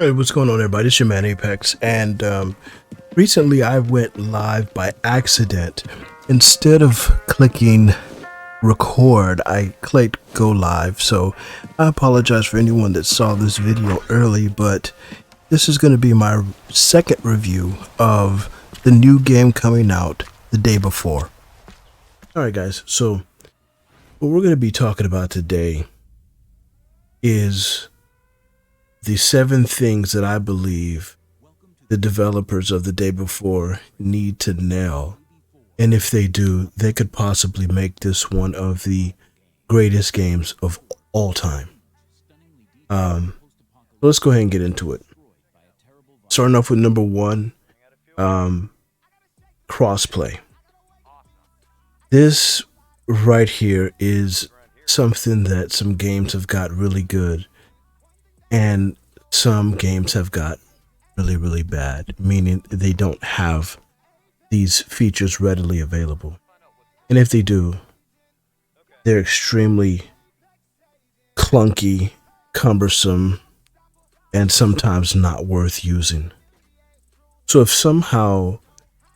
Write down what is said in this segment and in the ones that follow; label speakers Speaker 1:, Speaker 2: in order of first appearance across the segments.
Speaker 1: Hey, what's going on, everybody? It's your man Apex, and recently I went live by accident. Instead of clicking record, I clicked go live. So I apologize for anyone that saw this video early, but this is going to be my second review of the new game coming out the day before. Alright guys, so what we're going to be talking about today is the 7 things that I believe the developers of the day before need to nail. And if they do, they could possibly make this one of the greatest games of all time. Let's go ahead and get into it. Starting off with number 1, crossplay. This right here is something that some games have got really good, and some games have got really bad, meaning they don't have these features readily available. And if they do, they're extremely clunky, cumbersome, and sometimes not worth using. So if somehow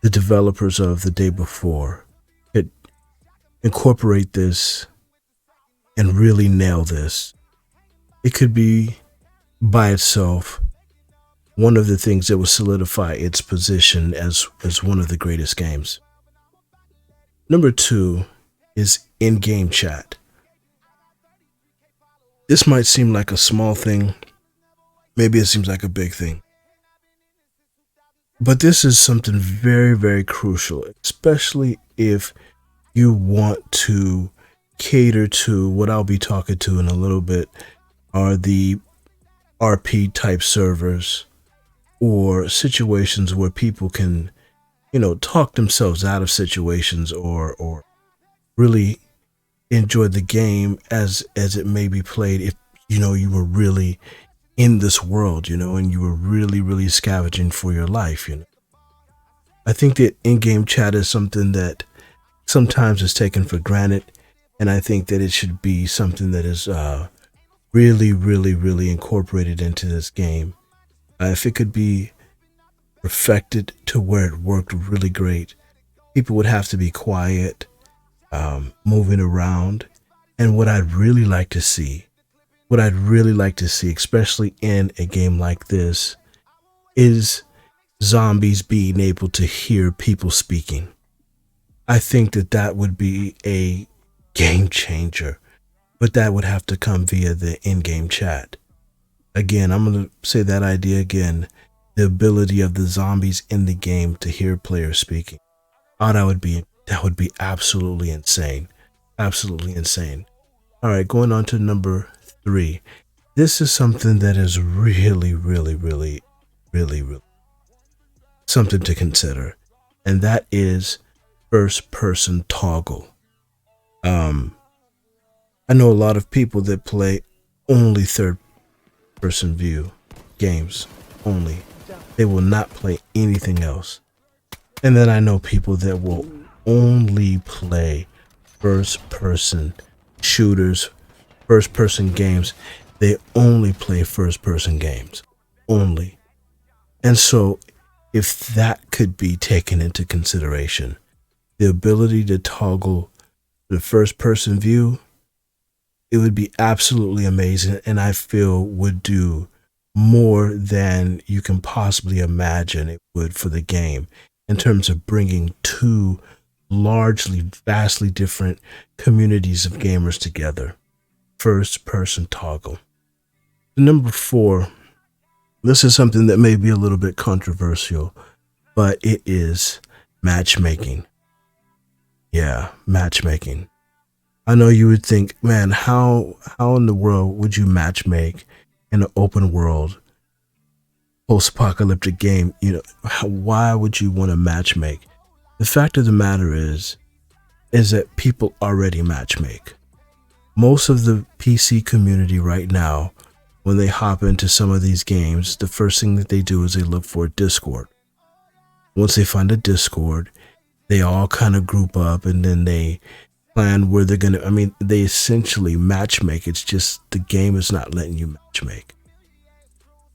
Speaker 1: the developers of the day before could incorporate this and really nail this, it could be by itself one of the things that will solidify its position as one of the greatest games. Number 2 is in-game chat. This might seem like a small thing, maybe it seems like a big thing, but this is something very crucial, especially if you want to cater to what I'll be talking to in a little bit, are the RP type servers, or situations where people can, talk themselves out of situations, or really enjoy the game as it may be played if you were really in this world, and you were really scavenging for your life. I think that in-game chat is something that sometimes is taken for granted, and I think that it should be something that is really incorporated into this game. If it could be perfected to where it worked really great, people would have to be quiet, moving around. And what I'd really like to see, especially in a game like this, is zombies being able to hear people speaking. I think that would be a game changer, but that would have to come via the in-game chat. Again, I'm going to say that idea again, the ability of the zombies in the game to hear players speaking. Oh, that would be absolutely insane. Absolutely insane. All right, going on to number 3. This is something that is really something to consider, and that is first-person toggle. I know a lot of people that play only third-person view games only. They will not play anything else. And then I know people that will only play first-person shooters, first-person games. They only play first-person games. Only. And so if that could be taken into consideration, the ability to toggle the first-person view, it would be absolutely amazing, and I feel would do more than you can possibly imagine it would for the game in terms of bringing two vastly different communities of gamers together. First person toggle. Number 4, this is something that may be a little bit controversial, but it is matchmaking. Yeah, matchmaking. I know you would think, man, how in the world would you matchmake in an open world post-apocalyptic game? Why would you want to matchmake? The fact of the matter is that people already matchmake. Most of the PC community right now, when they hop into some of these games, the first thing that they do is they look for a Discord. Once they find a Discord, they all kind of group up, and then they plan where they're gonna, they essentially matchmake. It's just the game is not letting you matchmake.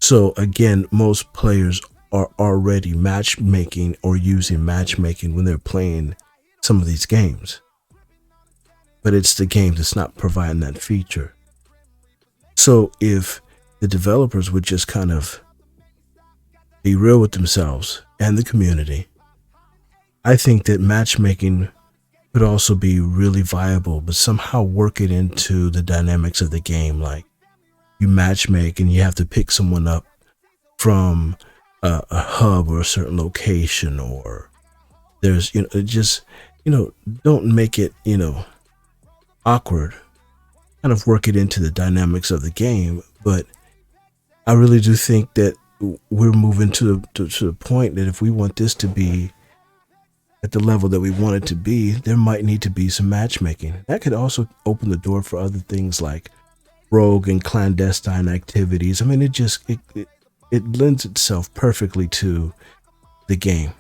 Speaker 1: So again, most players are already matchmaking or using matchmaking when they're playing some of these games, but it's the game that's not providing that feature. So if the developers would just kind of be real with themselves and the community, I think that matchmaking could also be really viable, but somehow work it into the dynamics of the game. Like you matchmake and you have to pick someone up from a hub or a certain location, or there's, just, don't make it, awkward. Kind of work it into the dynamics of the game. But I really do think that we're moving to the point that if we want this to be at the level that we want it to be, there might need to be some matchmaking. That could also open the door for other things like rogue and clandestine activities. I mean, it lends itself perfectly to the game.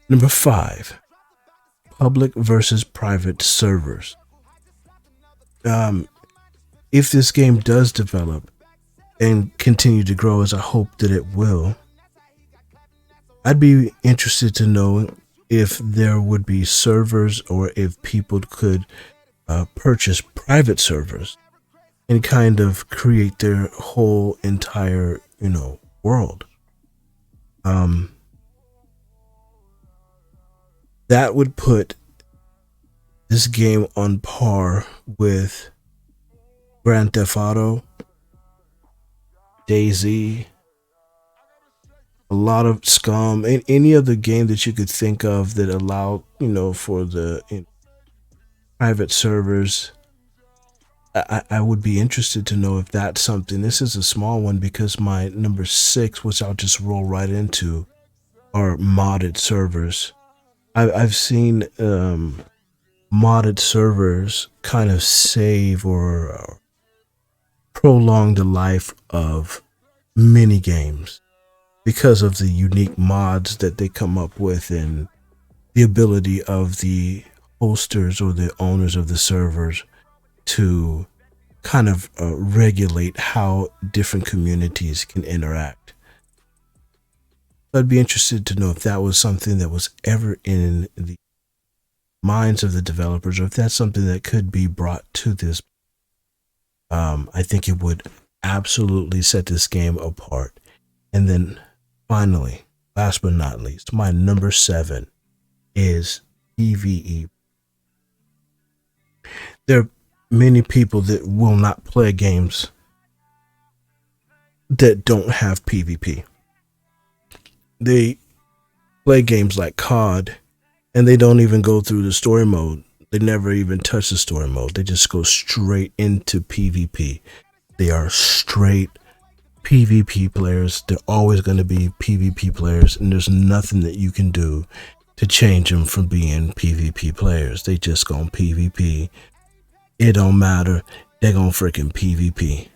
Speaker 1: Number 5, public versus private servers. If this game does develop and continue to grow, as I hope that it will, I'd be interested to know if there would be servers or if people could purchase private servers and kind of create their whole entire, world. That would put this game on par with Grand Theft Auto, DayZ, a lot of Scum, and any other game that you could think of that allowed, for the private servers. I would be interested to know if that's something. This is a small one because my number 6, which I'll just roll right into, are modded servers. I've seen modded servers kind of save or prolong the life of mini games because of the unique mods that they come up with and the ability of the hosters or the owners of the servers to kind of regulate how different communities can interact. I'd be interested to know if that was something that was ever in the minds of the developers, or if that's something that could be brought to this. I think it would absolutely set this game apart. And then finally, last but not least, my number 7 is PvE. There are many people that will not play games that don't have PvP. They play games like COD and they don't even go through the story mode. They never even touch the story mode. They just go straight into PvP. They are straight PvP players. They're always going to be PvP players, and there's nothing that you can do to change them from being PvP players. They just gonna PvP. It don't matter. They're gonna freaking PvP.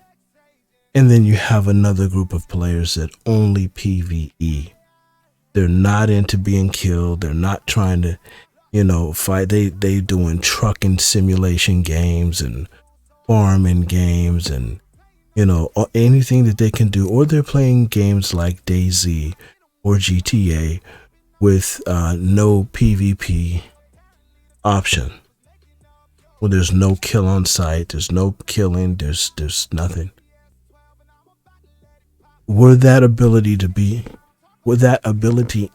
Speaker 1: And then you have another group of players that only PvE. They're not into being killed. They're not trying to, fight. They doing trucking simulation games and farming games and, or anything that they can do. Or they're playing games like DayZ or GTA with no PvP option. Well, there's no kill on sight. There's no killing. There's nothing. Were that ability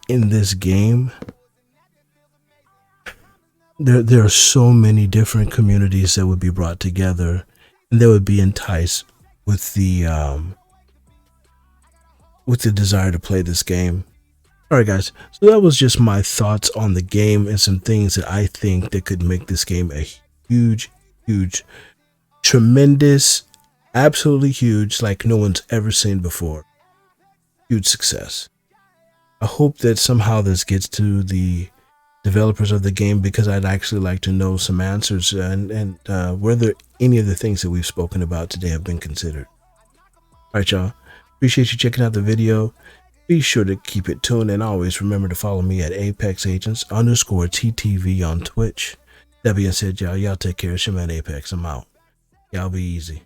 Speaker 1: in this game, there are so many different communities that would be brought together, and they would be enticed with the desire to play this game. All right, guys. So that was just my thoughts on the game and some things that I think that could make this game a huge, tremendous, absolutely huge, like no one's ever seen before. Huge success. I hope that somehow this gets to the developers of the game, because I'd actually like to know some answers and whether any of the things that we've spoken about today have been considered. All right, y'all. Appreciate you checking out the video. Be sure to keep it tuned, and always remember to follow me at ApexAgents_TTV on Twitch. That being said, y'all take care. It's your man Apex. I'm out. Y'all be easy.